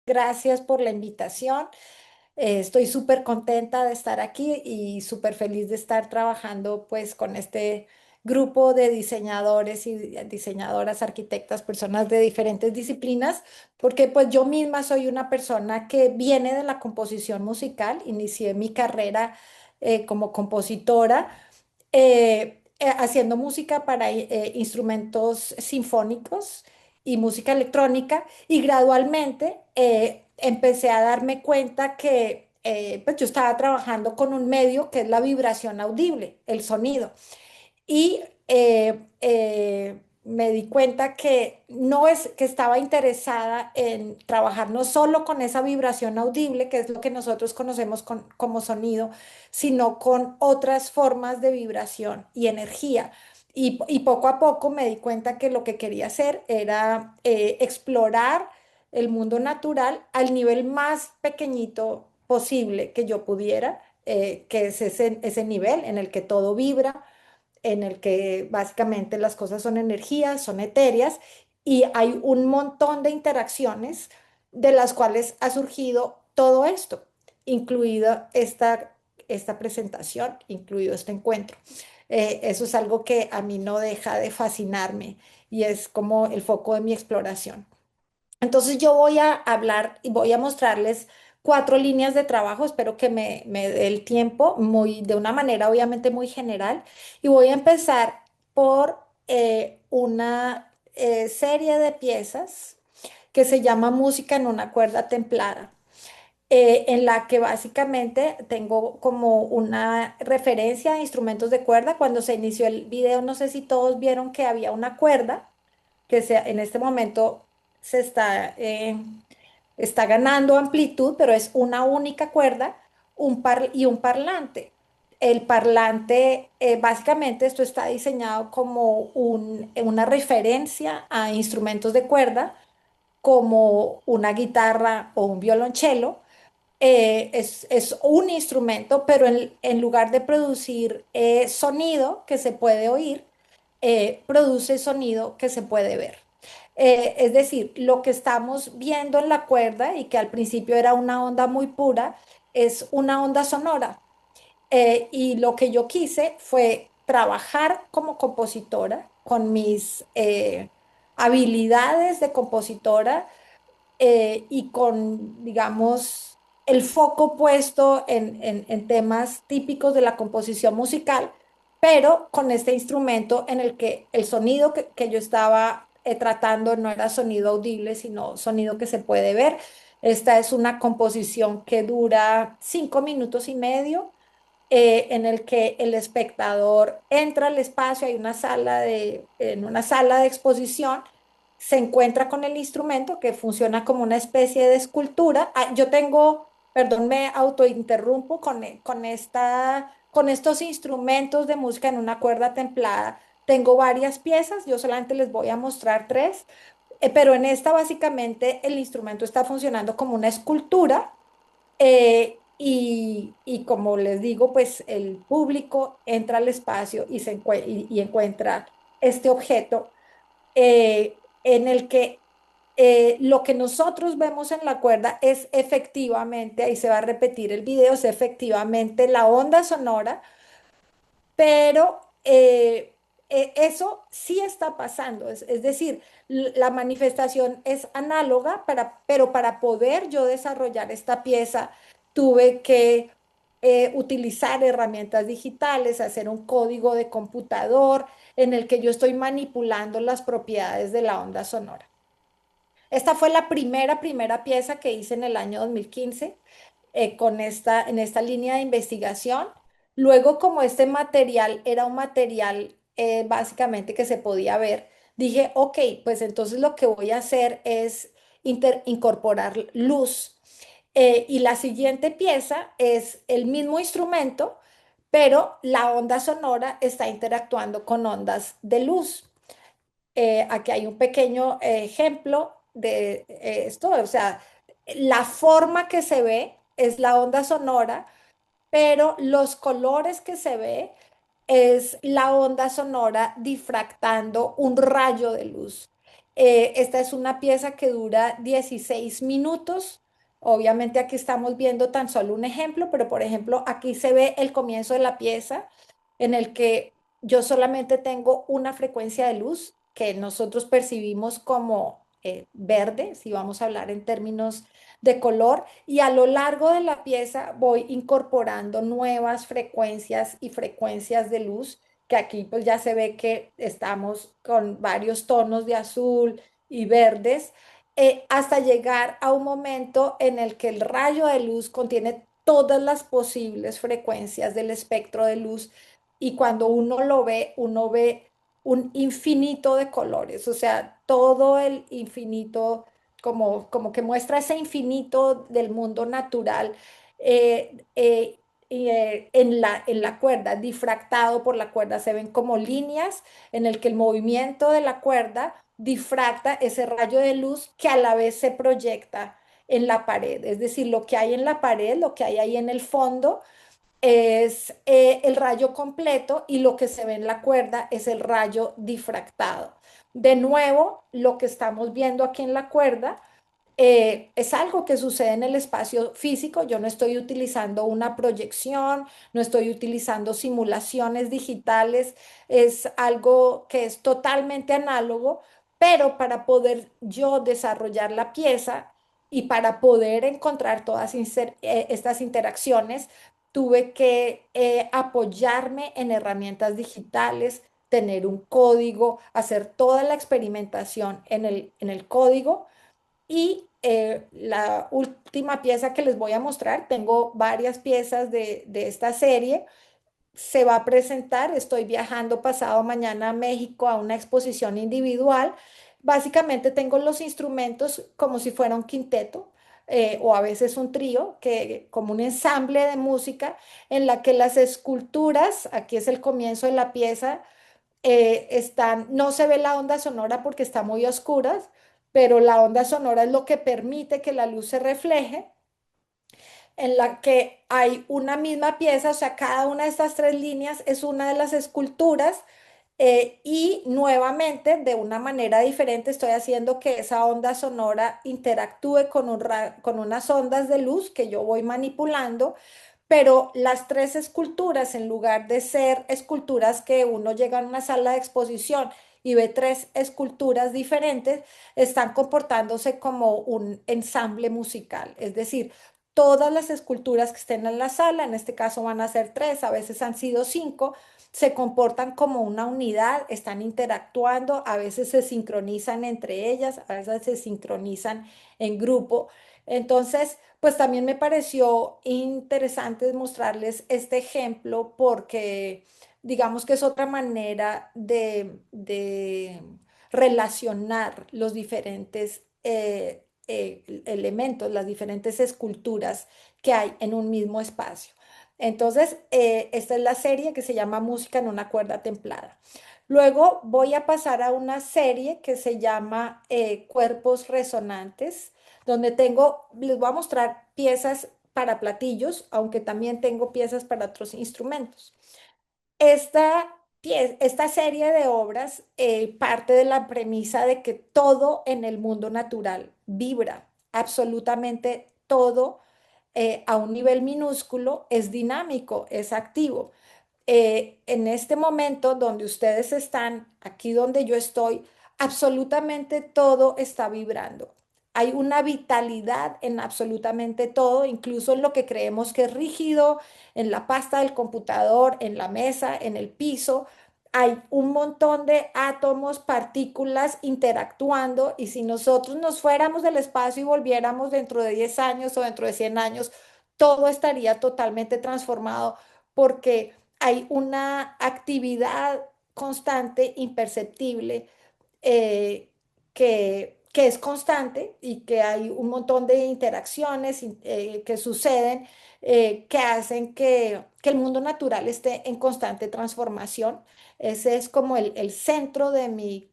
Gracias por la invitación. Estoy súper contenta de estar aquí y súper feliz de estar trabajando pues con este grupo de diseñadores y diseñadoras, arquitectas, personas de diferentes disciplinas, porque pues yo misma soy una persona que viene de la composición musical. Inicié mi carrera como compositora haciendo música para instrumentos sinfónicos y música electrónica, y gradualmente empecé a darme cuenta que pues yo estaba trabajando con un medio que es la vibración audible, el sonido. Y me di cuenta que no es que estaba interesada en trabajar no solo con esa vibración audible, que es lo que nosotros conocemos como sonido, sino con otras formas de vibración y energía. Y poco a poco me di cuenta que lo que quería hacer era explorar el mundo natural al nivel más pequeñito posible que yo pudiera, que es ese nivel en el que todo vibra, en el que básicamente las cosas son energías, son etéreas, y hay un montón de interacciones de las cuales ha surgido todo esto, incluida esta presentación, incluido este encuentro. Eso es algo que a mí no deja de fascinarme y es como el foco de mi exploración. Entonces yo voy a hablar y voy a mostrarles cuatro líneas de trabajo. Espero que me dé el tiempo de una manera obviamente muy general. Y voy a empezar por una serie de piezas que se llama Música en una cuerda templada, en la que básicamente tengo como una referencia a instrumentos de cuerda. Cuando se inició el video, no sé si todos vieron que había una cuerda en este momento se está ganando amplitud, pero es una única cuerda, y un parlante. El parlante, básicamente esto está diseñado como una referencia a instrumentos de cuerda, como una guitarra o un violonchelo. Es un instrumento, pero en lugar de producir sonido que se puede oír, produce sonido que se puede ver. Es decir, lo que estamos viendo en la cuerda y que al principio era una onda muy pura, es una onda sonora. Y lo que yo quise fue trabajar como compositora con mis habilidades de compositora, y con, digamos, el foco puesto en temas típicos de la composición musical, pero con este instrumento en el que el sonido que yo estaba tratando no era sonido audible, sino sonido que se puede ver. Esta es una composición que dura 5 minutos y medio, en el que el espectador entra al espacio. Hay en una sala de exposición, se encuentra con el instrumento que funciona como una especie de escultura. Yo tengo, perdón, me autointerrumpo con estos instrumentos de música en una cuerda templada. Tengo varias piezas, yo solamente les voy a mostrar tres, pero en esta básicamente el instrumento está funcionando como una escultura. Y como les digo, pues el público entra al espacio y encuentra este objeto, en el que lo que nosotros vemos en la cuerda es efectivamente, ahí se va a repetir el video, es efectivamente la onda sonora, pero eso sí está pasando. Es decir, la manifestación es análoga, pero para poder yo desarrollar esta pieza tuve que utilizar herramientas digitales, hacer un código de computador en el que yo estoy manipulando las propiedades de la onda sonora. Esta fue la primera pieza que hice en el año 2015, en esta línea de investigación. Luego, como este material era un material básicamente que se podía ver, dije, ok, pues entonces lo que voy a hacer es incorporar luz. Y la siguiente pieza es el mismo instrumento, pero la onda sonora está interactuando con ondas de luz. Aquí hay un pequeño ejemplo de esto. O sea, la forma que se ve es la onda sonora, pero los colores que se ve es la onda sonora difractando un rayo de luz. Esta es una pieza que dura 16 minutos. Obviamente aquí estamos viendo tan solo un ejemplo, pero por ejemplo aquí se ve el comienzo de la pieza en el que yo solamente tengo una frecuencia de luz que nosotros percibimos como verde, si vamos a hablar en términos de color, y a lo largo de la pieza voy incorporando nuevas frecuencias y frecuencias de luz, que aquí pues ya se ve que estamos con varios tonos de azul y verdes, hasta llegar a un momento en el que el rayo de luz contiene todas las posibles frecuencias del espectro de luz, y cuando uno ve un infinito de colores, o sea, todo el infinito, como que muestra ese infinito del mundo natural, en la cuerda, difractado por la cuerda. Se ven como líneas en el que el movimiento de la cuerda difracta ese rayo de luz que a la vez se proyecta en la pared. Es decir, lo que hay en la pared, lo que hay ahí en el fondo, es el rayo completo, y lo que se ve en la cuerda es el rayo difractado. De nuevo, lo que estamos viendo aquí en la cuerda es algo que sucede en el espacio físico. Yo no estoy utilizando una proyección, no estoy utilizando simulaciones digitales, es algo que es totalmente análogo, pero para poder yo desarrollar la pieza y para poder encontrar todas estas interacciones, tuve que apoyarme en herramientas digitales, tener un código, hacer toda la experimentación en el código. Y la última pieza que les voy a mostrar, tengo varias piezas de esta serie, se va a presentar, estoy viajando pasado mañana a México a una exposición individual. Básicamente tengo los instrumentos como si fuera un quinteto, o a veces un trío, como un ensamble de música en la que las esculturas, aquí es el comienzo de la pieza, no se ve la onda sonora porque está muy oscura, pero la onda sonora es lo que permite que la luz se refleje, en la que hay una misma pieza, o sea, cada una de estas tres líneas es una de las esculturas, y nuevamente, de una manera diferente, estoy haciendo que esa onda sonora interactúe con unas ondas de luz que yo voy manipulando, pero las tres esculturas, en lugar de ser esculturas que uno llega a una sala de exposición y ve tres esculturas diferentes, están comportándose como un ensamble musical. Es decir, todas las esculturas que estén en la sala, en este caso van a ser tres, a veces han sido cinco, se comportan como una unidad, están interactuando, a veces se sincronizan entre ellas, a veces se sincronizan en grupo. Entonces, pues también me pareció interesante mostrarles este ejemplo porque digamos que es otra manera de relacionar los diferentes elementos, las diferentes esculturas que hay en un mismo espacio. Entonces, esta es la serie que se llama Música en una cuerda templada. Luego voy a pasar a una serie que se llama Cuerpos Resonantes, donde les voy a mostrar piezas para platillos, aunque también tengo piezas para otros instrumentos. Esta serie de obras parte de la premisa de que todo en el mundo natural vibra, absolutamente todo, a un nivel minúsculo, es dinámico, es activo. En este momento donde ustedes están, aquí donde yo estoy, absolutamente todo está vibrando. Hay una vitalidad en absolutamente todo, incluso en lo que creemos que es rígido, en la pasta del computador, en la mesa, en el piso. Hay un montón de átomos, partículas interactuando, y si nosotros nos fuéramos del espacio y volviéramos dentro de 10 años o dentro de 100 años, todo estaría totalmente transformado porque hay una actividad constante, imperceptible, eh, que es constante, y que hay un montón de interacciones que suceden, que hacen que el mundo natural esté en constante transformación. Ese es como el centro de mi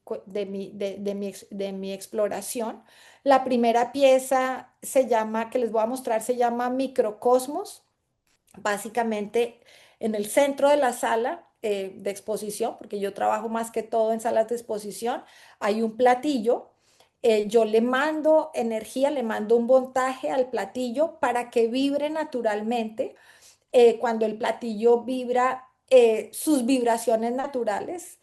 exploración. La primera pieza que les voy a mostrar se llama Microcosmos. Básicamente, en el centro de la sala de exposición, porque yo trabajo más que todo en salas de exposición, hay un platillo. Yo le mando energía, le mando un voltaje al platillo para que vibre naturalmente. Cuando el platillo vibra, sus vibraciones naturales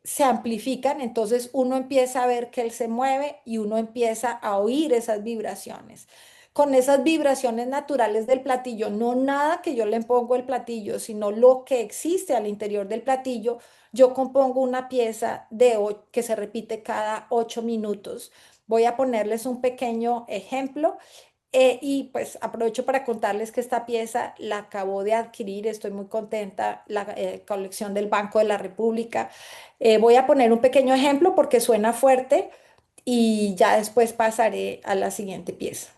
se amplifican, entonces uno empieza a ver que él se mueve y uno empieza a oír esas vibraciones. Con esas vibraciones naturales del platillo, no nada que yo le pongo el platillo, sino lo que existe al interior del platillo, yo compongo una pieza que se repite cada 8 minutos. Voy a ponerles un pequeño ejemplo. Y pues aprovecho para contarles que esta pieza la acabo de adquirir, estoy muy contenta, la colección del Banco de la República. Voy a poner un pequeño ejemplo porque suena fuerte y ya después pasaré a la siguiente pieza.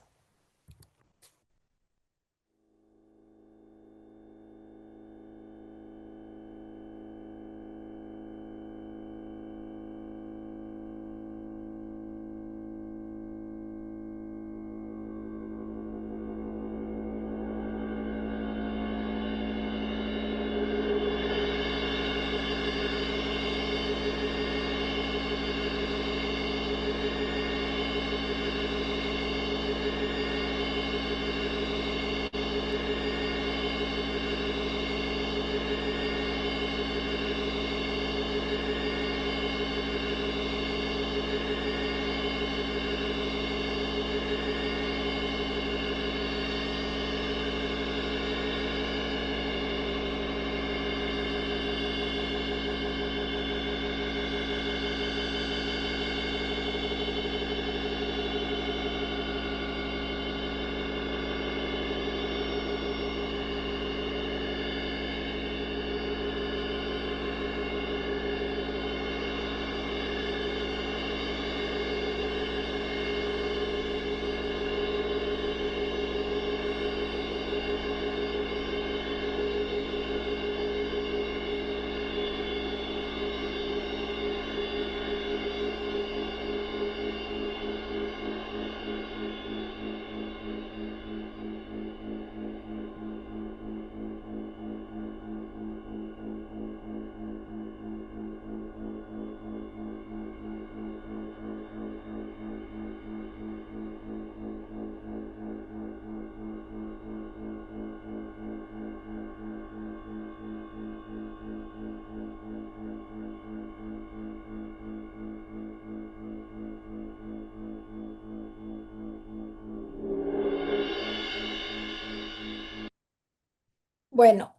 Bueno,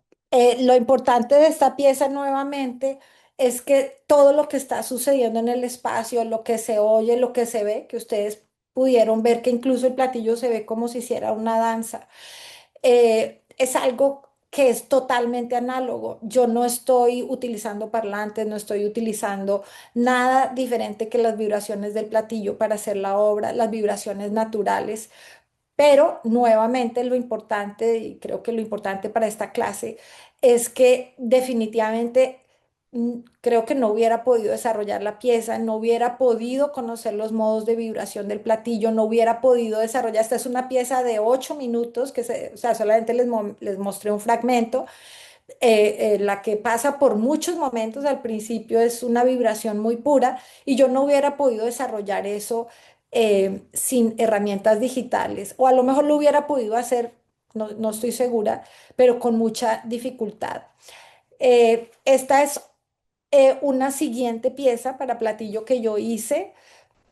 lo importante de esta pieza nuevamente es que todo lo que está sucediendo en el espacio, lo que se oye, lo que se ve, que ustedes pudieron ver que incluso el platillo se ve como si hiciera una danza, es algo que es totalmente análogo. Yo no estoy utilizando parlantes, no estoy utilizando nada diferente que las vibraciones del platillo para hacer la obra, las vibraciones naturales. Pero nuevamente lo importante, y creo que lo importante para esta clase, es que definitivamente creo que no hubiera podido desarrollar la pieza, no hubiera podido conocer los modos de vibración del platillo, no hubiera podido desarrollar. Esta es una pieza de 8 minutos, o sea, solamente les mostré un fragmento, la que pasa por muchos momentos al principio es una vibración muy pura y yo no hubiera podido desarrollar eso sin herramientas digitales o a lo mejor lo hubiera podido hacer, no estoy segura, pero con mucha dificultad. Esta es una siguiente pieza para platillo que yo hice.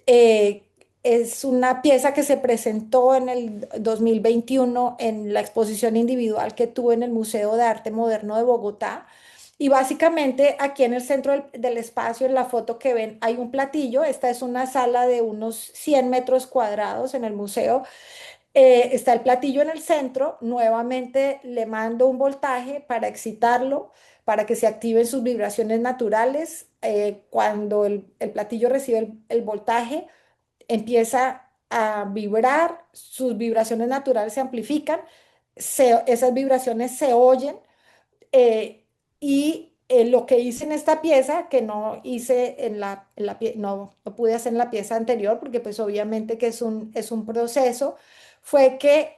eh, es una pieza que se presentó en el 2021 en la exposición individual que tuve en el Museo de Arte Moderno de Bogotá. Y básicamente aquí en el centro del espacio, en la foto que ven, hay un platillo. Esta es una sala de unos 100 metros cuadrados en el museo. Está el platillo en el centro. Nuevamente le mando un voltaje para excitarlo, para que se activen sus vibraciones naturales. Cuando el platillo recibe el voltaje, empieza a vibrar, sus vibraciones naturales se amplifican, esas vibraciones se oyen y lo que hice en esta pieza, que no hice no pude hacer en la pieza anterior, porque pues obviamente que es un proceso, fue que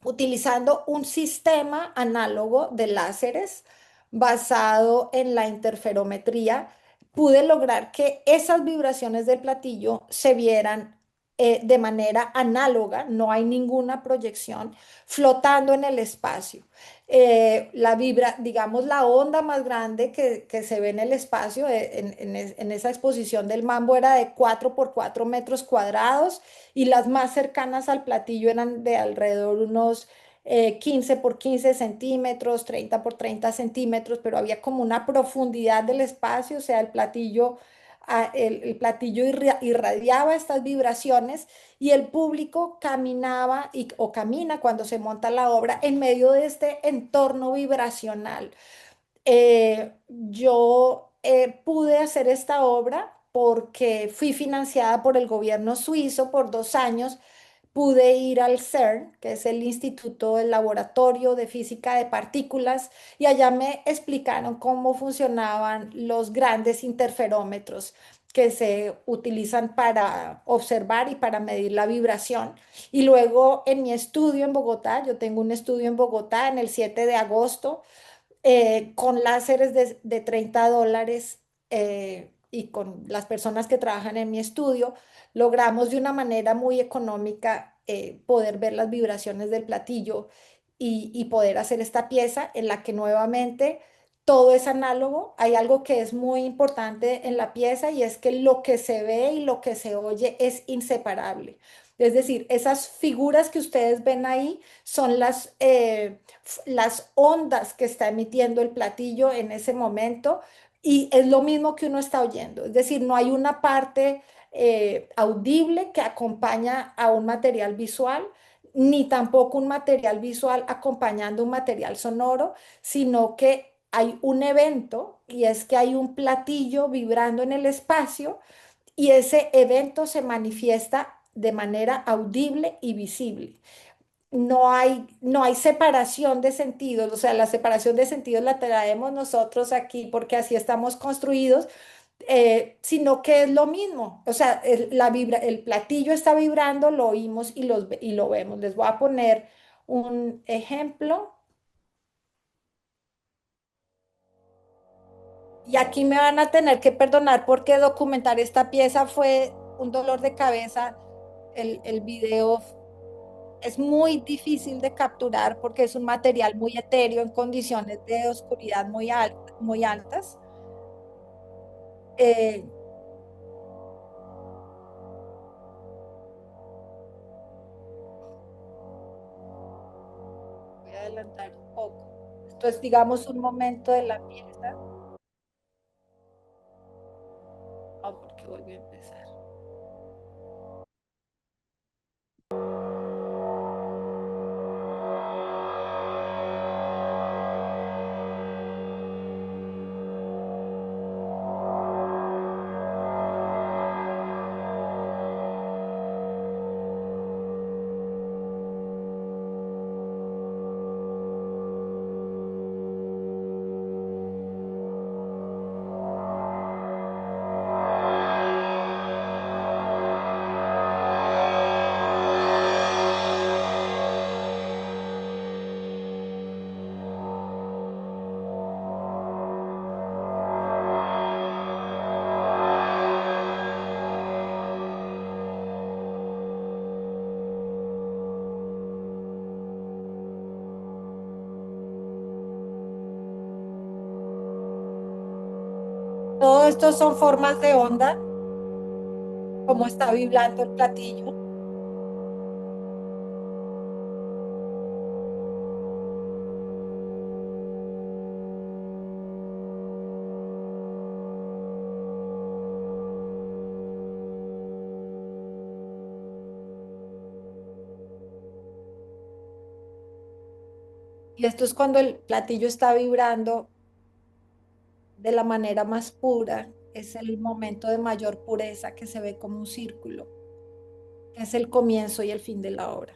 utilizando un sistema análogo de láseres, basado en la interferometría, pude lograr que esas vibraciones del platillo se vieran de manera análoga, no hay ninguna proyección, flotando en el espacio. Digamos, la onda más grande que se ve en el espacio, en esa exposición del Mambo, era de 4 por 4 metros cuadrados y las más cercanas al platillo eran de alrededor unos 15 por 15 centímetros, 30 por 30 centímetros, pero había como una profundidad del espacio, o sea, el platillo irradiaba estas vibraciones y el público caminaba o camina cuando se monta la obra en medio de este entorno vibracional. Yo pude hacer esta obra porque fui financiada por el gobierno suizo por 2 años. Pude ir al CERN, que es el Instituto del Laboratorio de Física de Partículas, y allá me explicaron cómo funcionaban los grandes interferómetros que se utilizan para observar y para medir la vibración. Y luego en mi estudio en Bogotá, yo tengo un estudio en Bogotá en el 7 de agosto, con láseres de $30, y con las personas que trabajan en mi estudio, logramos de una manera muy económica poder ver las vibraciones del platillo y poder hacer esta pieza en la que nuevamente todo es análogo. Hay algo que es muy importante en la pieza y es que lo que se ve y lo que se oye es inseparable. Es decir, esas figuras que ustedes ven ahí son las ondas que está emitiendo el platillo en ese momento y es lo mismo que uno está oyendo. Es decir, no hay una parte audible que acompaña a un material visual, ni tampoco un material visual acompañando un material sonoro, sino que hay un evento y es que hay un platillo vibrando en el espacio y ese evento se manifiesta de manera audible y visible. No hay separación de sentidos, o sea, la separación de sentidos la traemos nosotros aquí porque así estamos construidos, sino que es lo mismo, o sea, el platillo está vibrando, lo oímos y lo vemos. Les voy a poner un ejemplo y aquí me van a tener que perdonar porque documentar esta pieza fue un dolor de cabeza. El video es muy difícil de capturar porque es un material muy etéreo en condiciones de oscuridad muy altas. Eh, Voy a adelantar un poco. Esto es, digamos, un momento de la pieza. Ah, porque volvió a empezar. Todo esto son formas de onda, como está vibrando el platillo. Y esto es cuando el platillo está vibrando de la manera más pura. Es el momento de mayor pureza que se ve como un círculo, que es el comienzo y el fin de la obra.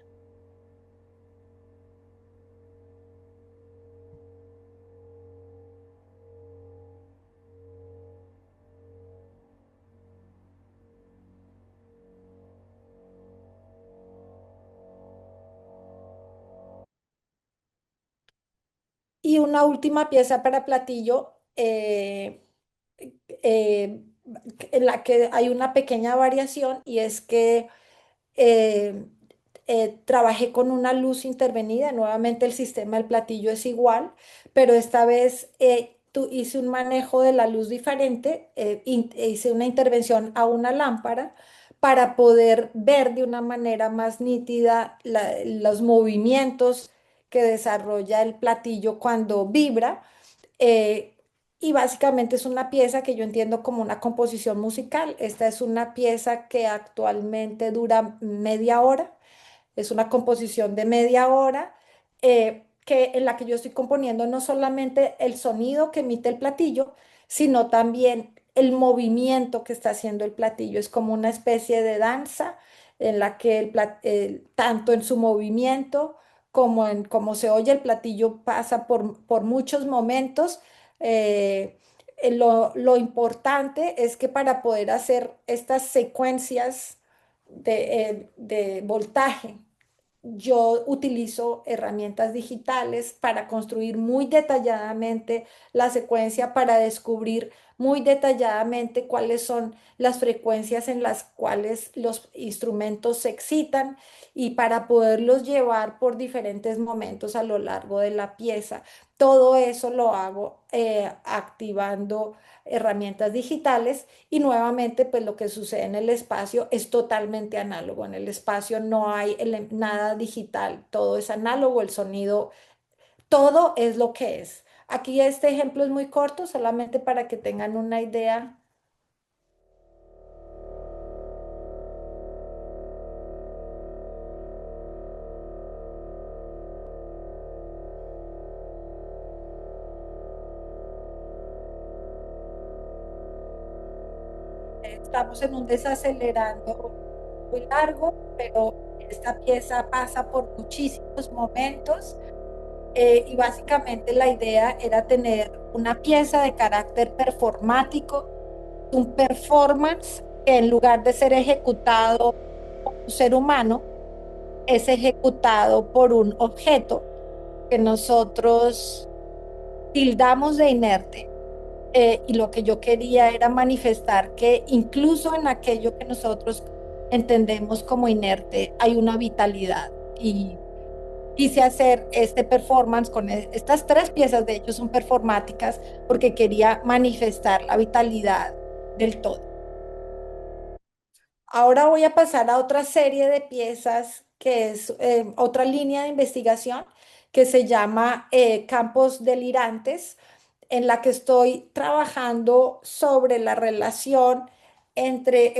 Y una última pieza para platillo, eh, en la que hay una pequeña variación y es que eh, trabajé con una luz intervenida. Nuevamente el sistema del platillo es igual, pero esta vez hice un manejo de la luz diferente, hice una intervención a una lámpara para poder ver de una manera más nítida los movimientos que desarrolla el platillo cuando vibra. eh, y básicamente es una pieza que yo entiendo como una composición musical. Esta es una pieza que actualmente dura media hora. Es una composición de media hora, en la que yo estoy componiendo no solamente el sonido que emite el platillo, sino también el movimiento que está haciendo el platillo. Es como una especie de danza en la que tanto en su movimiento como en cómo se oye el platillo pasa por muchos momentos. Lo importante es que para poder hacer estas secuencias de voltaje, yo utilizo herramientas digitales para construir muy detalladamente la secuencia, para descubrir muy detalladamente cuáles son las frecuencias en las cuales los instrumentos se excitan y para poderlos llevar por diferentes momentos a lo largo de la pieza. Todo eso lo hago activando herramientas digitales y nuevamente pues lo que sucede en el espacio es totalmente análogo. En el espacio no hay nada digital, todo es análogo, el sonido, todo es lo que es. Aquí este ejemplo es muy corto, solamente para que tengan una idea. Estamos en un desacelerando muy largo, pero esta pieza pasa por muchísimos momentos. Y básicamente la idea era tener una pieza de carácter performático, un performance que en lugar de ser ejecutado por un ser humano, es ejecutado por un objeto que nosotros tildamos de inerte. Y lo que yo quería era manifestar que incluso en aquello que nosotros entendemos como inerte hay una vitalidad. Y quise hacer este performance con estas tres piezas, de hecho son performáticas, porque quería manifestar la vitalidad del todo. Ahora voy a pasar a otra serie de piezas que es otra línea de investigación que se llama Campos Delirantes, en la que estoy trabajando sobre la relación entre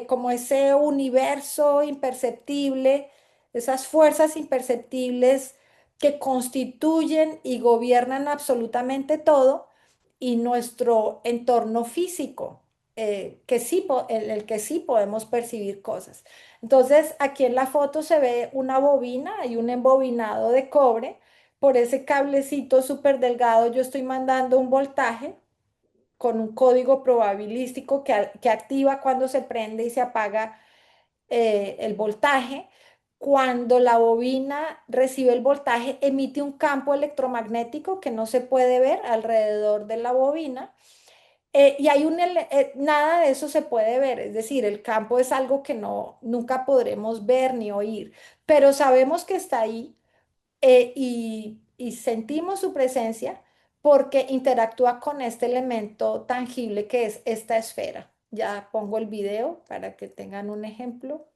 como ese universo imperceptible, esas fuerzas imperceptibles que constituyen y gobiernan absolutamente todo y nuestro entorno físico, en el que sí podemos percibir cosas. Entonces, aquí en la foto se ve una bobina y un embobinado de cobre. Por ese cablecito súper delgado yo estoy mandando un voltaje con un código probabilístico que activa cuando se prende y se apaga el voltaje. Cuando la bobina recibe el voltaje, emite un campo electromagnético que no se puede ver alrededor de la bobina. Y nada de eso se puede ver, es decir, el campo es algo que nunca podremos ver ni oír, pero sabemos que está ahí, y sentimos su presencia porque interactúa con este elemento tangible que es esta esfera. Ya pongo el video para que tengan un ejemplo.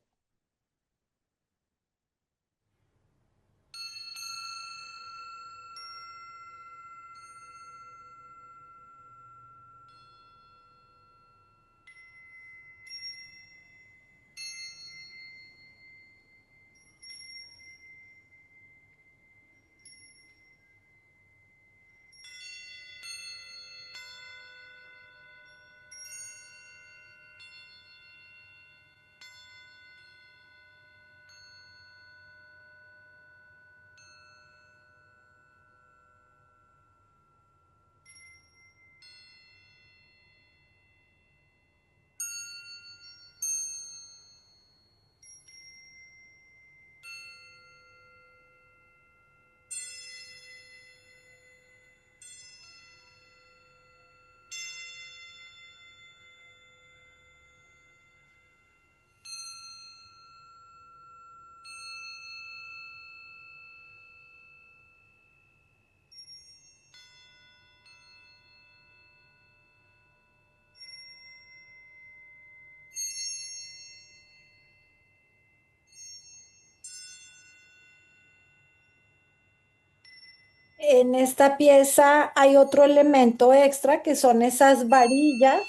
En esta pieza hay otro elemento extra que son esas varillas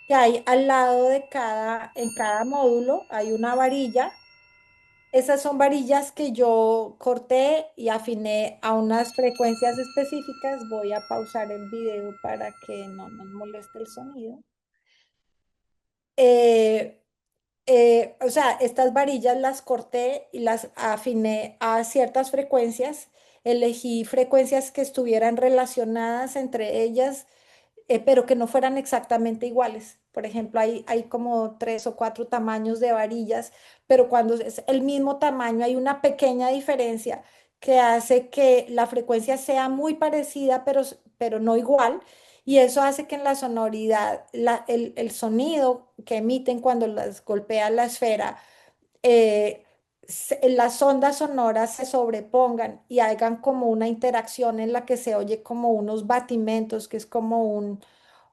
que hay al lado de en cada módulo, hay una varilla. Esas son varillas que yo corté y afiné a unas frecuencias específicas. Voy a pausar el video para que no nos moleste el sonido. Eh, o sea, estas varillas las corté y las afiné a ciertas frecuencias. Elegí frecuencias que estuvieran relacionadas entre ellas, pero que no fueran exactamente iguales. Por ejemplo, hay como tres o cuatro tamaños de varillas, pero cuando es el mismo tamaño hay una pequeña diferencia que hace que la frecuencia sea muy parecida, pero no igual. Y eso hace que en la sonoridad, el sonido que emiten cuando las golpea la esfera, las ondas sonoras se sobrepongan y hagan como una interacción en la que se oye como unos batimentos, que es como un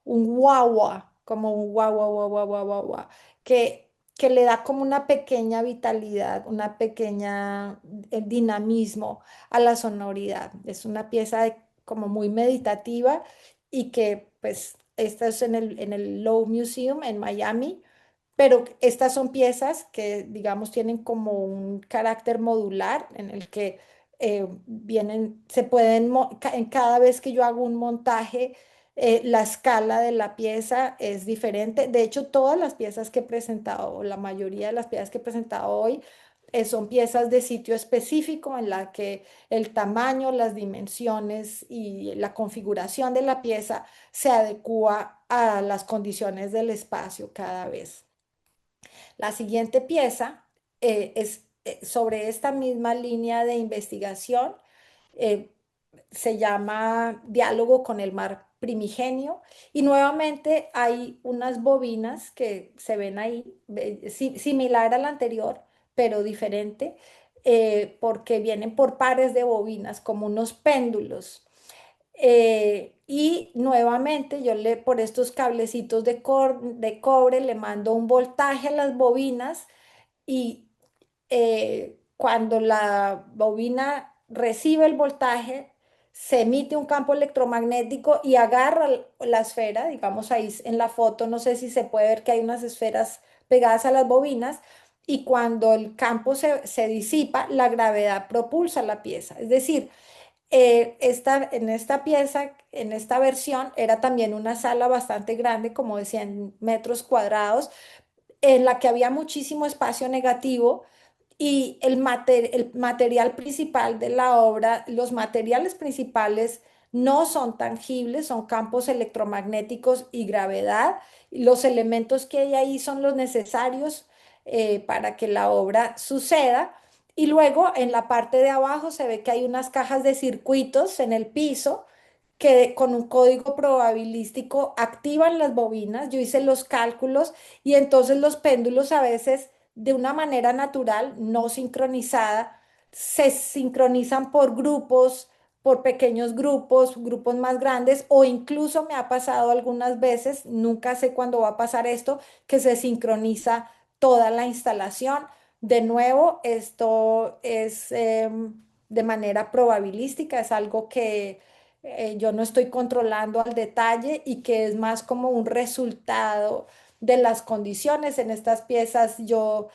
guagua, como un guagua, guagua, guagua, guagua, que le da como una pequeña vitalidad, una pequeña dinamismo a la sonoridad. Es una pieza como muy meditativa y que pues esta es en el Lowe Museum en Miami, pero estas son piezas que, digamos, tienen como un carácter modular en el que se pueden, en cada vez que yo hago un montaje, la escala de la pieza es diferente. De hecho, todas las piezas que he presentado, o la mayoría de las piezas que he presentado hoy, son piezas de sitio específico en la que el tamaño, las dimensiones y la configuración de la pieza se adecúa a las condiciones del espacio cada vez. La siguiente pieza es sobre esta misma línea de investigación. eh, Se llama Diálogo con el mar primigenio y nuevamente hay unas bobinas que se ven ahí, similar a la anterior, pero diferente, porque vienen por pares de bobinas, como unos péndulos. Y nuevamente por estos cablecitos de cobre le mando un voltaje a las bobinas y cuando la bobina recibe el voltaje, se emite un campo electromagnético y agarra la esfera, digamos ahí en la foto, no sé si se puede ver que hay unas esferas pegadas a las bobinas, y cuando el campo se disipa, la gravedad propulsa la pieza. Es decir, en esta pieza, en esta versión, era también una sala bastante grande, como de 100 metros cuadrados, en la que había muchísimo espacio negativo y el material principal de la obra, los materiales principales no son tangibles, son campos electromagnéticos y gravedad. Los elementos que hay ahí son los necesarios para que la obra suceda. Y luego en la parte de abajo se ve que hay unas cajas de circuitos en el piso que con un código probabilístico activan las bobinas. Yo hice los cálculos y entonces los péndulos a veces de una manera natural, no sincronizada, se sincronizan por grupos, por pequeños grupos, grupos más grandes, o incluso me ha pasado algunas veces, nunca sé cuándo va a pasar esto, que se sincroniza toda la instalación. De nuevo, esto es de manera probabilística, es algo que yo no estoy controlando al detalle y que es más como un resultado de las condiciones. En estas piezas yo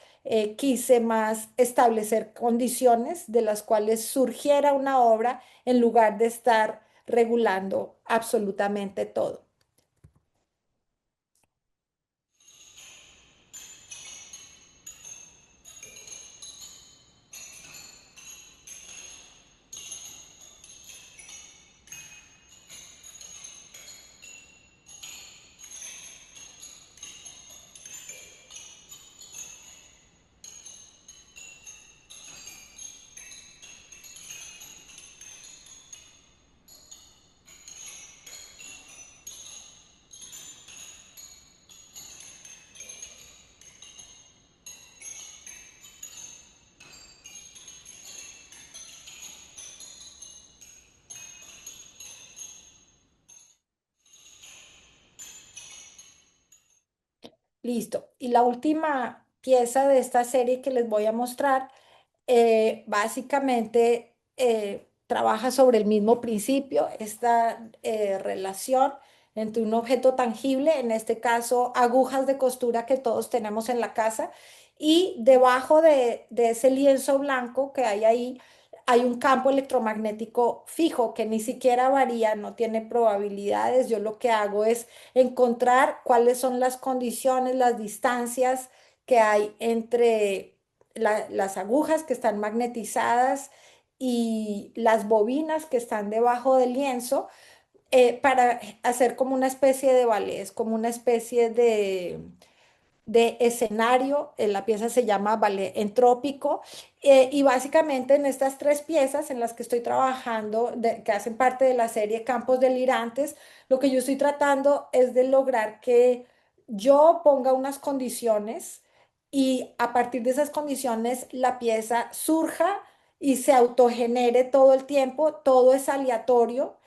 quise más establecer condiciones de las cuales surgiera una obra en lugar de estar regulando absolutamente todo. Listo. Y la última pieza de esta serie que les voy a mostrar, básicamente trabaja sobre el mismo principio, esta relación entre un objeto tangible, en este caso agujas de costura que todos tenemos en la casa, y debajo de ese lienzo blanco que hay ahí, hay un campo electromagnético fijo que ni siquiera varía, no tiene probabilidades. Yo lo que hago es encontrar cuáles son las condiciones, las distancias que hay entre las agujas que están magnetizadas y las bobinas que están debajo del lienzo, para hacer como una especie de ballet, como una especie de escenario. La pieza se llama Ballet Entrópico, y básicamente en estas tres piezas en las que estoy trabajando, que hacen parte de la serie Campos Delirantes, lo que yo estoy tratando es de lograr que yo ponga unas condiciones y a partir de esas condiciones la pieza surja y se autogenere todo el tiempo. Todo es aleatorio,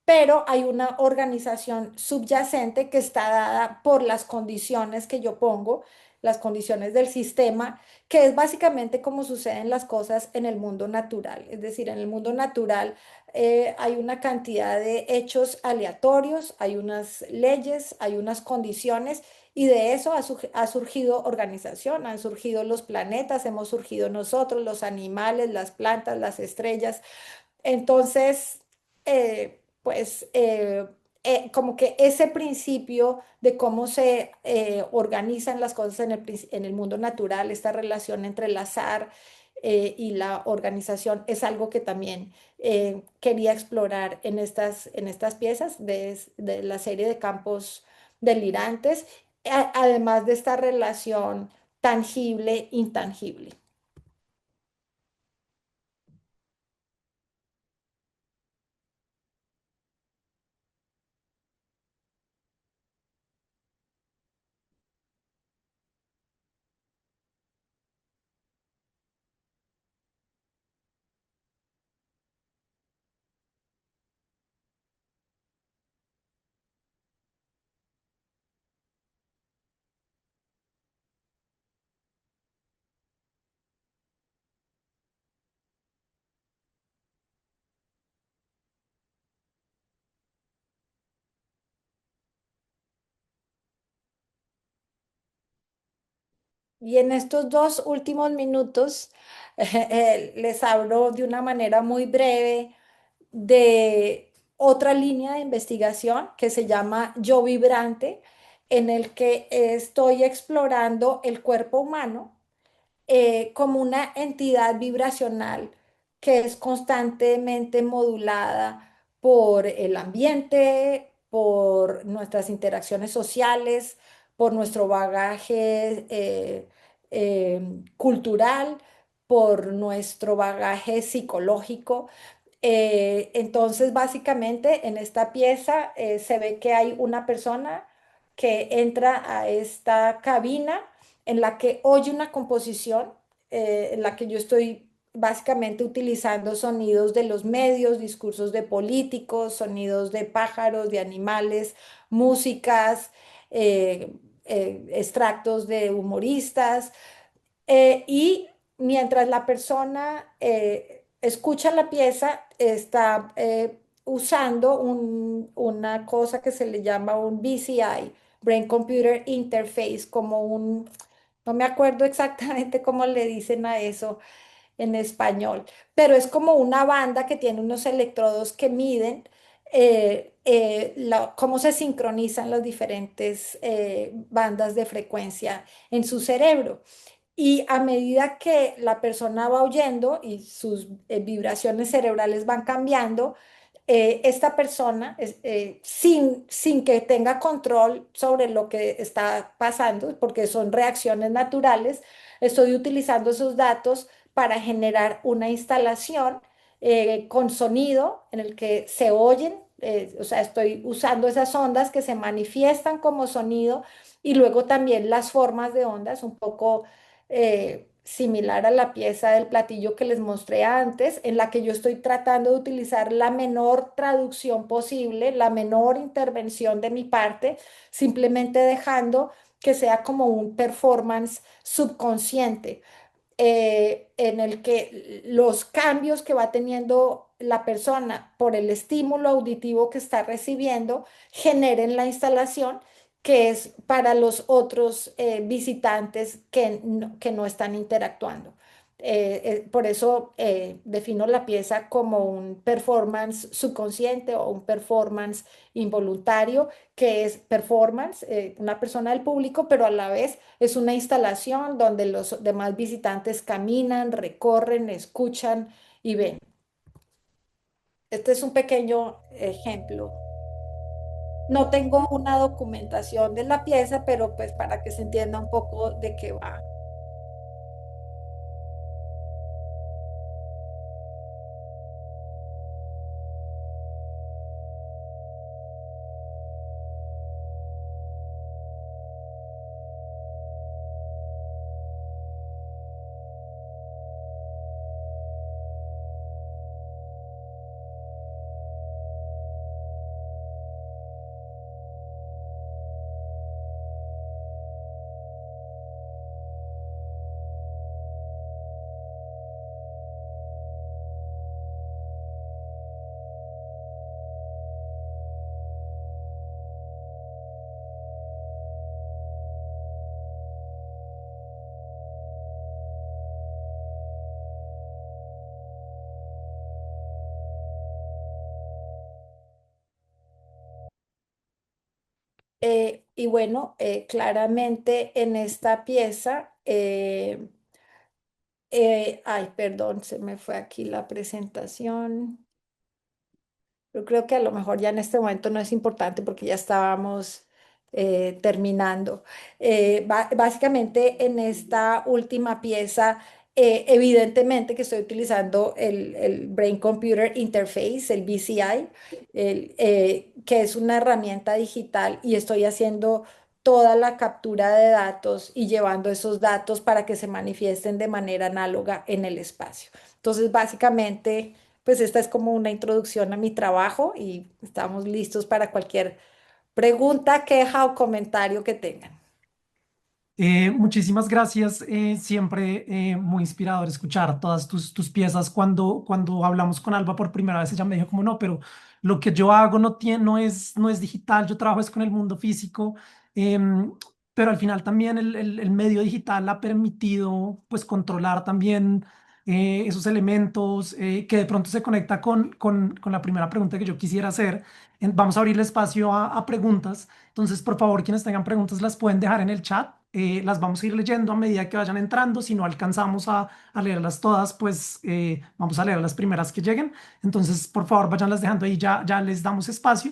pero hay una organización subyacente que está dada por las condiciones que yo pongo, las condiciones del sistema, que es básicamente como suceden las cosas en el mundo natural. Es decir, en el mundo natural hay una cantidad de hechos aleatorios, hay unas leyes, hay unas condiciones. Y de eso ha surgido organización, han surgido los planetas, hemos surgido nosotros, los animales, las plantas, las estrellas. Entonces, como que ese principio de cómo se organizan las cosas en en el mundo natural, esta relación entre el azar y la organización, es algo que también quería explorar en en estas piezas de la serie de Campos Delirantes, además de esta relación tangible-intangible. Y en estos dos últimos minutos les hablo de una manera muy breve de otra línea de investigación que se llama Yo Vibrante, en el que estoy explorando el cuerpo humano como una entidad vibracional que es constantemente modulada por el ambiente, por nuestras interacciones sociales, por nuestro bagaje cultural, por nuestro bagaje psicológico. Entonces, básicamente, en esta pieza se ve que hay una persona que entra a esta cabina en la que oye una composición, en la que yo estoy básicamente utilizando sonidos de los medios, discursos de políticos, sonidos de pájaros, de animales, músicas, extractos de humoristas, y mientras la persona escucha la pieza, está usando una cosa que se le llama un BCI, Brain Computer Interface, como no me acuerdo exactamente cómo le dicen a eso en español, pero es como una banda que tiene unos electrodos que miden cómo se sincronizan las diferentes bandas de frecuencia en su cerebro. Y a medida que la persona va oyendo y sus vibraciones cerebrales van cambiando, esta persona, sin que tenga control sobre lo que está pasando, porque son reacciones naturales, estoy utilizando esos datos para generar una instalación con sonido en el que se oyen. O sea, estoy usando esas ondas que se manifiestan como sonido, y luego también las formas de ondas, un poco similar a la pieza del platillo que les mostré antes, en la que yo estoy tratando de utilizar la menor traducción posible, la menor intervención de mi parte, simplemente dejando que sea como un performance subconsciente. en el que los cambios que va teniendo la persona por el estímulo auditivo que está recibiendo generen la instalación que es para los otros visitantes que no están interactuando. Por eso defino la pieza como un performance subconsciente o un performance involuntario, que es performance, una persona del público, pero a la vez es una instalación donde los demás visitantes caminan, recorren, escuchan y ven. Este es un pequeño ejemplo. No tengo una documentación de la pieza, pero pues para que se entienda un poco de qué va. Y bueno, claramente en esta pieza, ay, perdón, se me fue aquí la presentación. Yo creo que a lo mejor ya en este momento no es importante porque ya estábamos terminando. Básicamente en esta última pieza, evidentemente que estoy utilizando el Brain Computer Interface, el BCI, que es una herramienta digital y estoy haciendo toda la captura de datos y llevando esos datos para que se manifiesten de manera análoga en el espacio. Entonces, básicamente... Pues esta es como una introducción a mi trabajo y estamos listos para cualquier pregunta, queja o comentario que tengan. Muchísimas gracias. Siempre muy inspirador escuchar todas tus piezas. Cuando hablamos con Alba por primera vez, ella me dijo como no, pero lo que yo hago no es digital, yo trabajo es con el mundo físico. em, pero al final también el medio digital ha permitido pues controlar también esos elementos que de pronto se conecta con la primera pregunta que yo quisiera hacer. Vamos a abrirle espacio a preguntas. Entonces, por favor, quienes tengan preguntas las pueden dejar en el chat. Las vamos a ir leyendo a medida que vayan entrando. Si no alcanzamos a leerlas todas, pues vamos a leer las primeras que lleguen. Entonces, por favor, vayanlas dejando ahí, ya les damos espacio.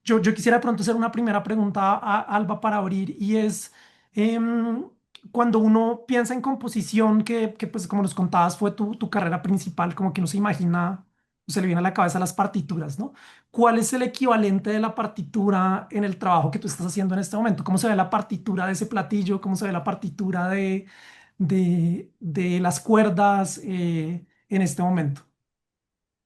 Yo quisiera de pronto hacer una primera pregunta a Alba para abrir y es, em, cuando uno piensa en composición, que pues como nos contabas fue tu carrera principal, como que uno se imagina, se le viene a la cabeza las partituras, ¿no? ¿Cuál es el equivalente de la partitura en el trabajo que tú estás haciendo en este momento? ¿Cómo se ve la partitura de ese platillo? ¿Cómo se ve la partitura de las cuerdas en este momento?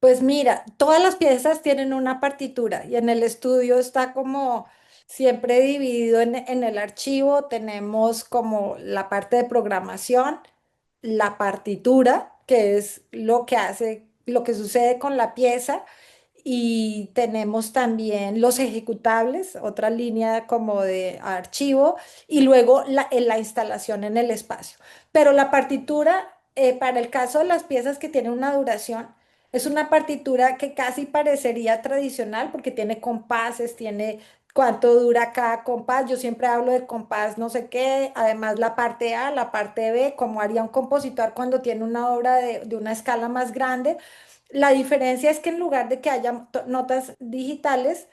Pues mira, todas las piezas tienen una partitura y en el estudio está como siempre dividido en el archivo. Tenemos como la parte de programación, la partitura, que es lo que hace, lo que sucede con la pieza, y tenemos también los ejecutables, otra línea como de archivo, y luego la instalación en el espacio. Pero la partitura, para el caso de las piezas que tienen una duración, es una partitura que casi parecería tradicional porque tiene compases, tiene cuánto dura cada compás. Yo siempre hablo del compás no sé qué, además la parte A, la parte B, como haría un compositor cuando tiene una obra de una escala más grande. La diferencia es que en lugar de que haya notas digitales,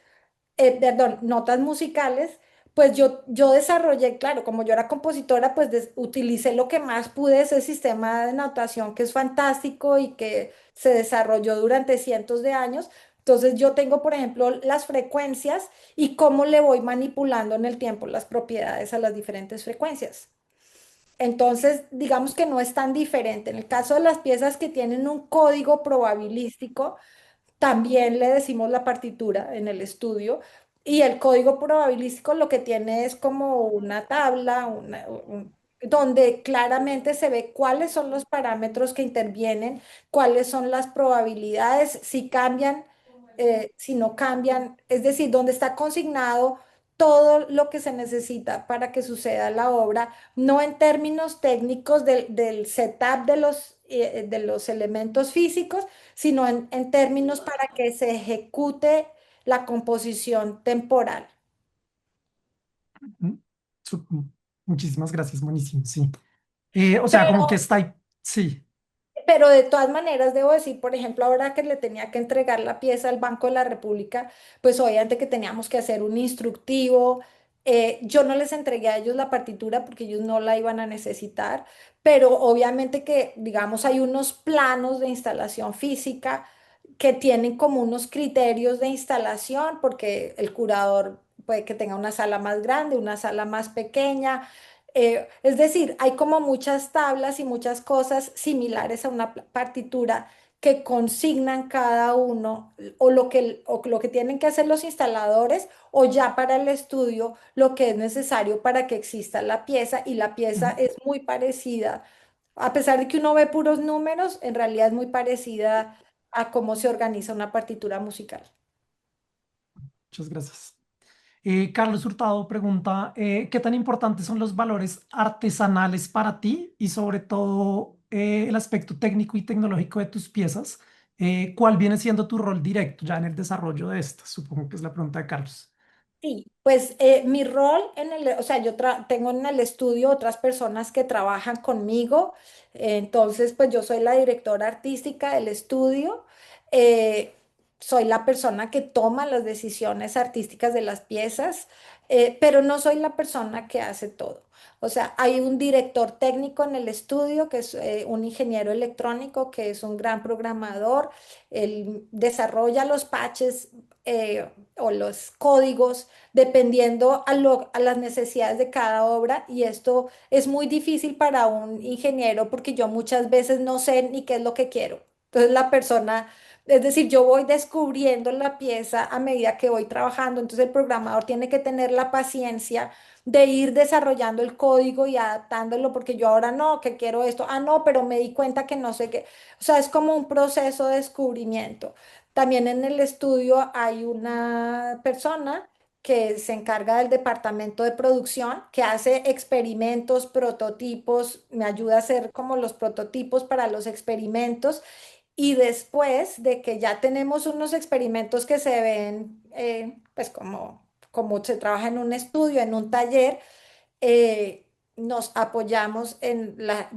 perdón, notas musicales, pues yo desarrollé, claro, como yo era compositora, pues utilicé lo que más pude, ese sistema de notación que es fantástico y que se desarrolló durante cientos de años. Entonces yo tengo, por ejemplo, las frecuencias y cómo le voy manipulando en el tiempo las propiedades a las diferentes frecuencias. Entonces, digamos que no es tan diferente. En el caso de las piezas que tienen un código probabilístico, también le decimos la partitura en el estudio y el código probabilístico lo que tiene es como una tabla, donde claramente se ve cuáles son los parámetros que intervienen, cuáles son las probabilidades, si cambian, si no cambian, es decir, donde está consignado todo lo que se necesita para que suceda la obra, no en términos técnicos del setup de los elementos físicos, sino en términos para que se ejecute la composición temporal. Mm, su- Muchísimas gracias, buenísimo, sí. O sea, como que Pero está ahí, sí. Pero de todas maneras, debo decir, por ejemplo, ahora que le tenía que entregar la pieza al Banco de la República, pues obviamente que teníamos que hacer un instructivo. Yo no les entregué a ellos la partitura porque ellos no la iban a necesitar, pero obviamente que, digamos, hay unos planos de instalación física que tienen como unos criterios de instalación, porque el curador puede que tenga una sala más grande, una sala más pequeña. Es decir, hay como muchas tablas y muchas cosas similares a una partitura que consignan cada uno o lo que tienen que hacer los instaladores o ya para el estudio lo que es necesario para que exista la pieza y la pieza Ujú. es muy parecida, a pesar de que uno ve puros números, en realidad es muy parecida a cómo se organiza una partitura musical. Muchas gracias. Carlos Hurtado pregunta, ¿qué tan importantes son los valores artesanales para ti y sobre todo el aspecto técnico y tecnológico de tus piezas? ¿Cuál viene siendo tu rol directo ya en el desarrollo de estas? Supongo que es la pregunta de Carlos. Sí, pues mi rol en o sea, tengo en el estudio otras personas que trabajan conmigo, entonces pues yo soy la directora artística del estudio, eh, soy la persona que toma las decisiones artísticas de las piezas, pero no soy la persona que hace todo. O sea, hay un director técnico en el estudio que es un ingeniero electrónico que es un gran programador, él desarrolla los patches o los códigos dependiendo a las necesidades de cada obra y esto es muy difícil para un ingeniero porque yo muchas veces no sé ni qué es lo que quiero. Entonces la persona, es decir, yo voy descubriendo la pieza a medida que voy trabajando, entonces el programador tiene que tener la paciencia de ir desarrollando el código y adaptándolo porque yo ahora no, que quiero esto, ah, no, pero me di cuenta que no sé qué. O sea, es como un proceso de descubrimiento. También en el estudio hay una persona que se encarga del departamento de producción, que hace experimentos, prototipos, me ayuda a hacer como los prototipos para los experimentos. Y después de que ya tenemos unos experimentos que se ven, pues como se trabaja en un estudio, en un taller, nos apoyamos en las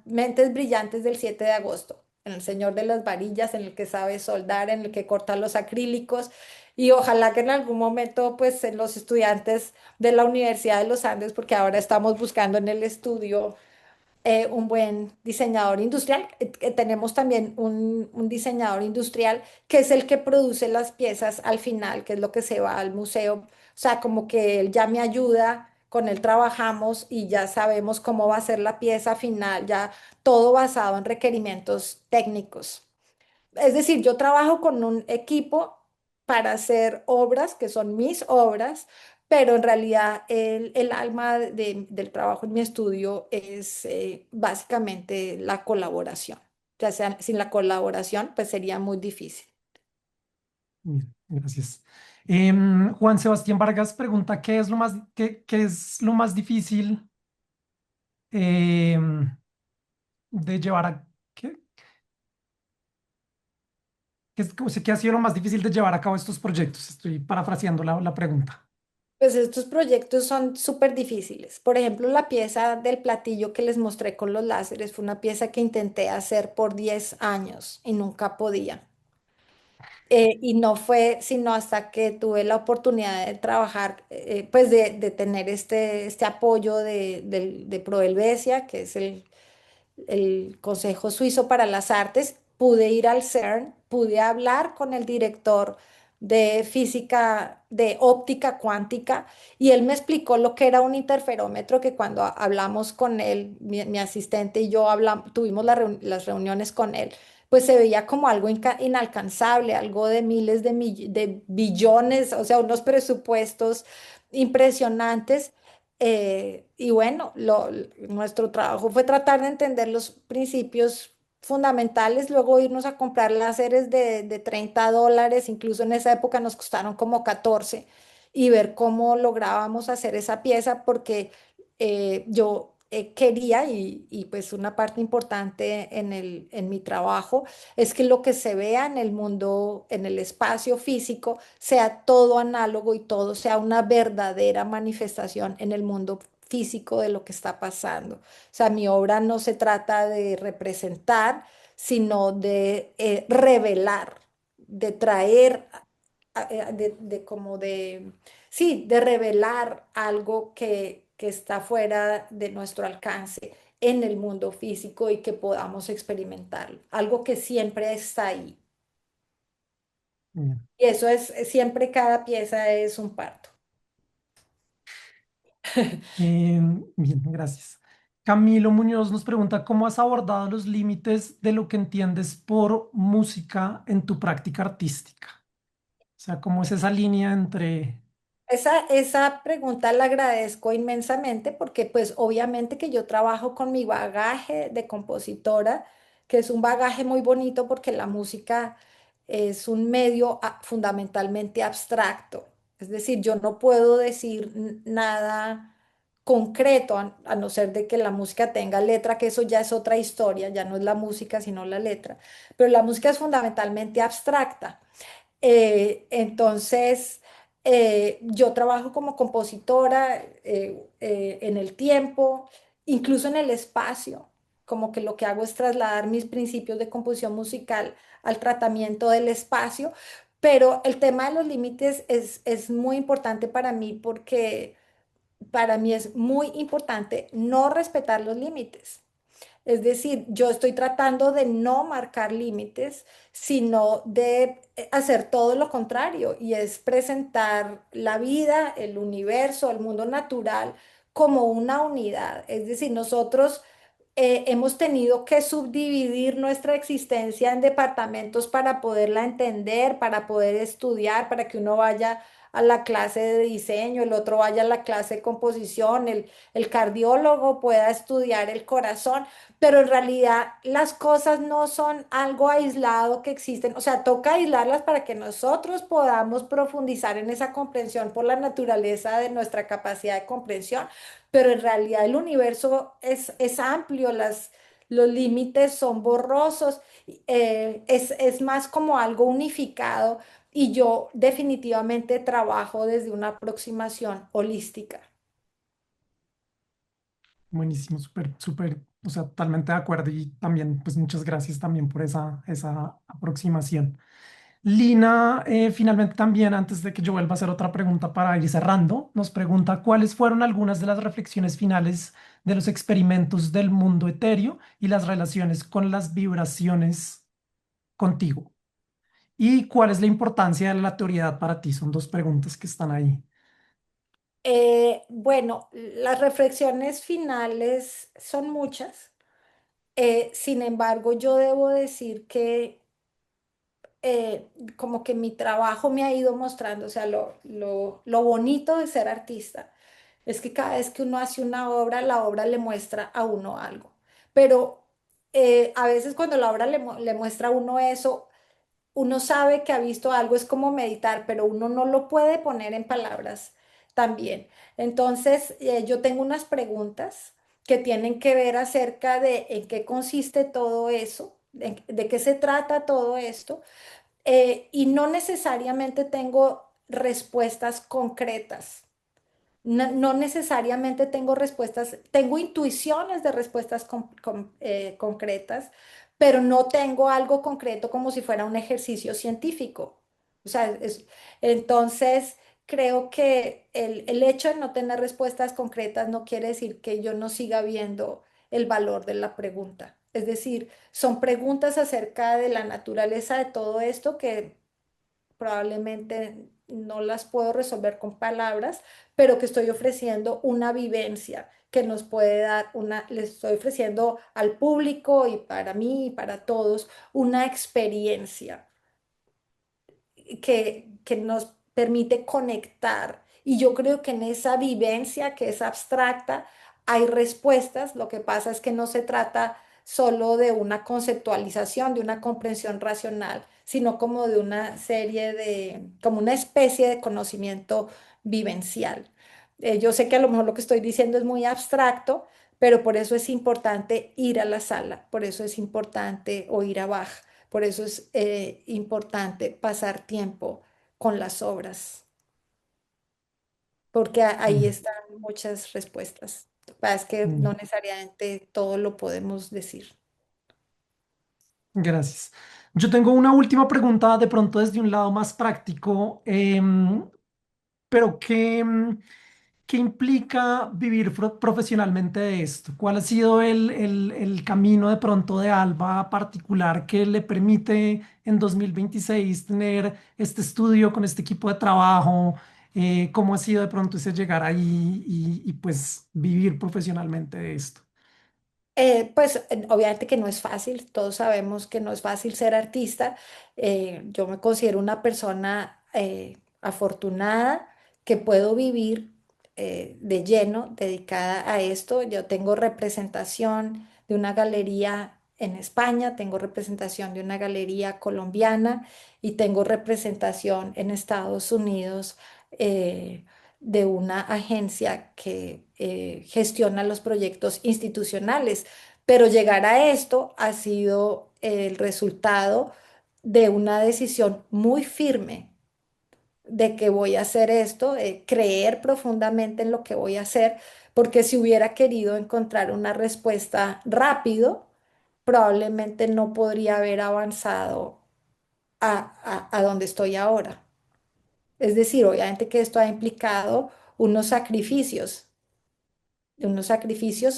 mentes brillantes del 7 de agosto, en el señor de las varillas, en el que sabe soldar, en el que corta los acrílicos y ojalá que en algún momento pues en los estudiantes de la Universidad de los Andes, porque ahora estamos buscando en el estudio un buen diseñador industrial. Tenemos también un diseñador industrial que es el que produce las piezas al final, que es lo que se va al museo. O sea, como que él ya me ayuda, con él trabajamos y ya sabemos cómo va a ser la pieza final, ya todo basado en requerimientos técnicos. Es decir, yo trabajo con un equipo para hacer obras que son mis obras, pero en realidad el alma del trabajo en mi estudio es básicamente la colaboración. Ya sea sin la colaboración, pues sería muy difícil. Bien, gracias. Juan Sebastián Vargas pregunta, ¿qué es lo más difícil em, de llevar a... ¿Qué? ¿Qué ha sido lo más difícil de llevar a cabo estos proyectos? Estoy parafraseando la pregunta. Pues estos proyectos son súper difíciles. Por ejemplo, la pieza del platillo que les mostré con los láseres fue una pieza que intenté hacer por 10 años y nunca podía. Y no fue sino hasta que tuve la oportunidad de trabajar, pues de tener este apoyo de Prohelvecia, que es el Consejo Suizo para las Artes, pude ir al CERN, pude hablar con el director de física, de óptica cuántica, y él me explicó lo que era un interferómetro, que cuando hablamos con él, mi asistente y yo tuvimos las reuniones con él, pues se veía como algo inalcanzable, algo de miles de billones, o sea, unos presupuestos impresionantes. Y bueno, nuestro trabajo fue tratar de entender los principios fundamentales, luego irnos a comprar láseres de $30, incluso en esa época nos costaron como 14, y ver cómo lográbamos hacer esa pieza, porque yo quería, y pues una parte importante en mi trabajo, es que lo que se vea en el mundo, en el espacio físico, sea todo análogo y todo sea una verdadera manifestación en el mundo físico de lo que está pasando. O sea, mi obra no se trata de representar, sino de revelar, de traer, sí, de revelar algo que está fuera de nuestro alcance en el mundo físico y que podamos experimentarlo, algo que siempre está ahí. Bien. Y eso es, siempre cada pieza es un parto. Bien, gracias. Camilo Muñoz nos pregunta, ¿cómo has abordado los límites de lo que entiendes por música en tu práctica artística? O sea, ¿cómo es esa línea entre... Esa pregunta la agradezco inmensamente porque pues obviamente que yo trabajo con mi bagaje de compositora, que es un bagaje muy bonito porque la música es un medio fundamentalmente abstracto. Es decir, yo no puedo decir nada concreto a no ser de que la música tenga letra, que eso ya es otra historia, ya no es la música sino la letra. Pero la música es fundamentalmente abstracta. Entonces, yo trabajo como compositora en el tiempo, incluso en el espacio, como que lo que hago es trasladar mis principios de composición musical al tratamiento del espacio, pero el tema de los límites es muy importante para mí porque para mí es muy importante no respetar los límites. Es decir, yo estoy tratando de no marcar límites, sino de hacer todo lo contrario, y es presentar la vida, el universo, el mundo natural como una unidad. Es decir, nosotros hemos tenido que subdividir nuestra existencia en departamentos para poderla entender, para poder estudiar, para que uno vaya a la clase de diseño, el otro vaya a la clase de composición, el cardiólogo pueda estudiar el corazón, pero en realidad las cosas no son algo aislado que existen, o sea, toca aislarlas para que nosotros podamos profundizar en esa comprensión por la naturaleza de nuestra capacidad de comprensión, pero en realidad el universo es amplio, los límites son borrosos, es más como algo unificado, y yo definitivamente trabajo desde una aproximación holística. Buenísimo, súper, súper, o sea, totalmente de acuerdo y también, pues muchas gracias también por esa aproximación. Lina, finalmente también, antes de que yo vuelva a hacer otra pregunta para ir cerrando, nos pregunta cuáles fueron algunas de las reflexiones finales de los experimentos del mundo etéreo y las relaciones con las vibraciones contigo. ¿Y cuál es la importancia de la autoridad para ti? Son dos preguntas que están ahí. Bueno, las reflexiones finales son muchas. Sin embargo, yo debo decir que como que mi trabajo me ha ido mostrando, o sea, lo bonito de ser artista es que cada vez que uno hace una obra, la obra le muestra a uno algo. Pero a veces cuando la obra le muestra a uno eso, uno sabe que ha visto algo, es como meditar, pero uno no lo puede poner en palabras también. Entonces, yo tengo unas preguntas que tienen que ver acerca de en qué consiste todo eso, de qué se trata todo esto, y no necesariamente tengo respuestas concretas. No necesariamente tengo respuestas, tengo intuiciones de respuestas concretas, pero no tengo algo concreto como si fuera un ejercicio científico. O sea, entonces creo que el hecho de no tener respuestas concretas no quiere decir que yo no siga viendo el valor de la pregunta. Es decir, son preguntas acerca de la naturaleza de todo esto que probablemente no las puedo resolver con palabras, pero que estoy ofreciendo una vivencia que nos puede dar les estoy ofreciendo al público y para mí y para todos una experiencia que nos permite conectar Y yo creo que en esa vivencia que es abstracta hay respuestas. Lo que pasa es que no se trata solo de una conceptualización, de una comprensión racional, sino como de una serie de, como una especie de conocimiento vivencial. Yo sé que a lo mejor lo que estoy diciendo es muy abstracto, pero por eso es importante ir a la sala, por eso es importante oír a Bach, por eso es importante pasar tiempo con las obras, porque ahí Bien, están muchas respuestas. Lo que pasa es que no bien, necesariamente todo lo podemos decir. gracias. Yo tengo una última pregunta, de pronto desde un lado más práctico, pero ¿qué implica vivir profesionalmente de esto? ¿Cuál ha sido el camino de pronto de Alba particular que le permite en 2026 tener este estudio con este equipo de trabajo? ¿Cómo ha sido de pronto ese llegar ahí y pues vivir profesionalmente de esto? Pues obviamente que no es fácil, todos sabemos que no es fácil ser artista. Yo me considero una persona afortunada que puedo vivir de lleno dedicada a esto. Yo tengo representación de una galería en España, tengo representación de una galería colombiana y tengo representación en Estados Unidos. De una agencia que gestiona los proyectos institucionales, pero llegar a esto ha sido el resultado de una decisión muy firme de que voy a hacer esto, creer profundamente en lo que voy a hacer, porque si hubiera querido encontrar una respuesta rápido, probablemente no podría haber avanzado a donde estoy ahora. Es decir, obviamente que esto ha implicado unos sacrificios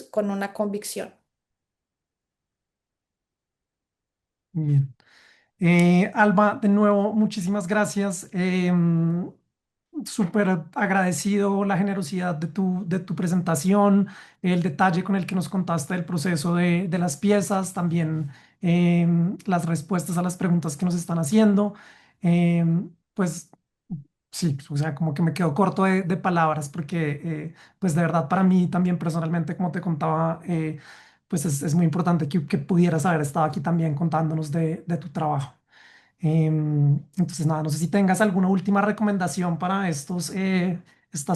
con una convicción. Bien. Alba, de nuevo, muchísimas gracias. Súper agradecido la generosidad de tu presentación, el detalle con el que nos contaste el proceso de las piezas, también las respuestas a las preguntas que nos están haciendo. Pues sí, o sea, como que me quedo corto de palabras porque, pues de verdad, para mí también personalmente, como te contaba, pues es muy importante que pudieras haber estado aquí también contándonos de tu trabajo. Entonces, nada, no sé si tengas alguna última recomendación para estas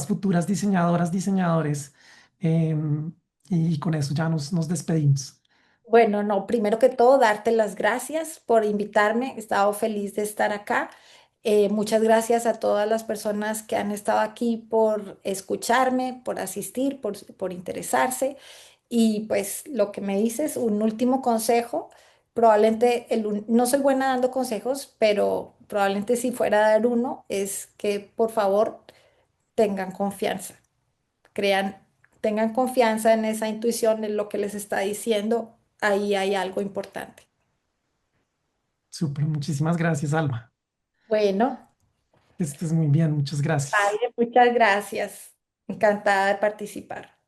futuras diseñadoras, diseñadores. Y con eso ya nos despedimos. Bueno, no, primero que todo, darte las gracias por invitarme. He estado feliz de estar acá. Muchas gracias a todas las personas que han estado aquí por escucharme, por asistir, por interesarse. Y pues lo que me dices, un último consejo, probablemente no soy buena dando consejos, pero probablemente si fuera a dar uno, es que por favor tengan confianza, crean, tengan confianza en esa intuición, en lo que les está diciendo, ahí hay algo importante. Súper, muchísimas gracias, Alba. Bueno, Que estés muy bien, muchas gracias. Aire, muchas gracias. Encantada de participar.